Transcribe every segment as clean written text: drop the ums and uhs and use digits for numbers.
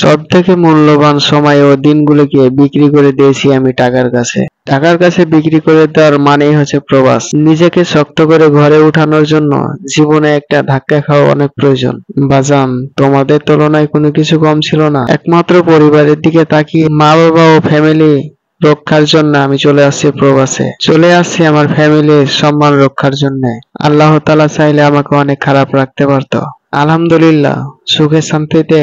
সবথেকে মূল্যবান সময় ও দিনগুলোকে বিক্রি করে দিয়েছি আমি টাকার কাছে। টাকার কাছে বিক্রি করে দেওয়ার মানেই হচ্ছে প্রবাস। নিজেকে শক্ত করে ঘরে উঠানোর জন্য জীবনে একটা ধাক্কা খাওয়া অনেক প্রয়োজন। বাজান, তোমাদের তুলনায় কোনো কিছু কম ছিল না। একমাত্র পরিবারের দিকে তাকিয়ে মা বাবা ও ফ্যামিলি রক্ষার জন্য আমি চলে আসছি প্রবাসে। চলে আসছি আমার ফ্যামিলির সম্মান রক্ষার জন্য। আল্লাহ তাআলা চাইলে আমাকে অনেক খারাপ রাখতে পারতো। আলহামদুলিল্লাহ, সুখে শান্তিতে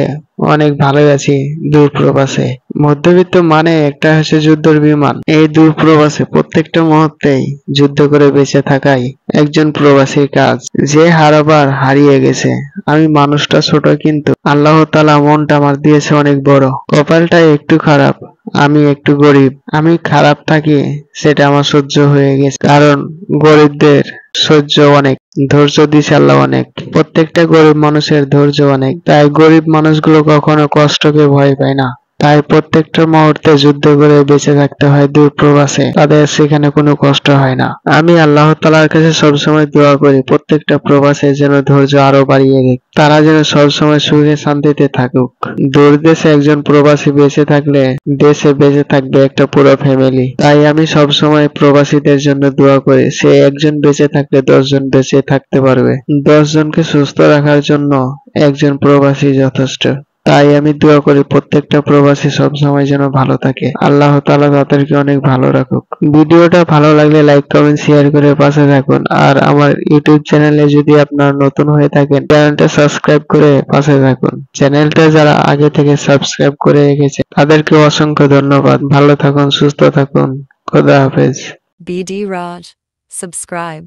অনেক ভালোই আছি দূর প্রবাসে। মধ্যবিত্ত মানে একটা হচ্ছে যুদ্ধের বিমান। এই দূর প্রবাসে প্রত্যেকটা মুহূর্তেই যুদ্ধ করে বেঁচে থাকাই একজন প্রবাসীর কাজ। যে হারাবার হারিয়ে গেছে। আমি মানুষটা ছোট কিন্তু আল্লাহ তাআলা মনটা আমার দিয়েছে অনেক বড়। কপালটা একটু খারাপ, আমি একটু গরিব। আমি খারাপ থাকি সেটা আমার সহ্য হয়ে গেছে, কারণ গরিবদের সহ্য অনেক, ধৈর্য দিছে আল্লাহ অনেক। প্রত্যেকটা গরিব মানুষের ধৈর্য অনেক, তাই গরিব মানুষগুলো কখনো কষ্টকে ভয় পায় না। তাই প্রত্যেকটা মুহূর্তে যুদ্ধ করে বেঁচে থাকতে হয় দূর প্রবাসে, তাদের সেখানে কোনো কষ্ট হয় না। আমি আল্লাহ তাআলার কাছে সবসময় দোয়া করি প্রত্যেকটা প্রবাসে যেন ধৈর্য আরো বাড়িয়ে দেয়, তারা যেন সবসময় সুখে শান্তিতে থাকুক। দূর দেশে একজন প্রবাসী বেঁচে থাকলে দেশে বেঁচে থাকবে একটা পুরো ফ্যামিলি। তাই আমি সবসময় প্রবাসীদের জন্য দোয়া করি, সে একজন বেঁচে থাকলে 10 জন বেঁচে থাকতে পারবে। 10 জনকে সুস্থ রাখার জন্য একজন প্রবাসী যথেষ্ট। তাই আমি দোয়া করি প্রত্যেকটা প্রবাসী সবসময় যেন ভালো থাকে। আল্লাহ তাআলা তাদেরকে অনেক ভালো রাখুক। ভিডিওটা ভালো লাগলে লাইক কমেন্ট শেয়ার করে পাশে থাকুন। আর আমার ইউটিউব চ্যানেলে যদি আপনারা নতুন হয়ে থাকেন, চ্যানেলটা সাবস্ক্রাইব করে পাশে থাকুন। চ্যানেলটা যারা আগে থেকে সাবস্ক্রাইব করে রেখেছে তাদেরকে অসংখ্য ধন্যবাদ। ভালো থাকুন, সুস্থ থাকুন। খোদা হাফেজ। BD Raj. Subscribe.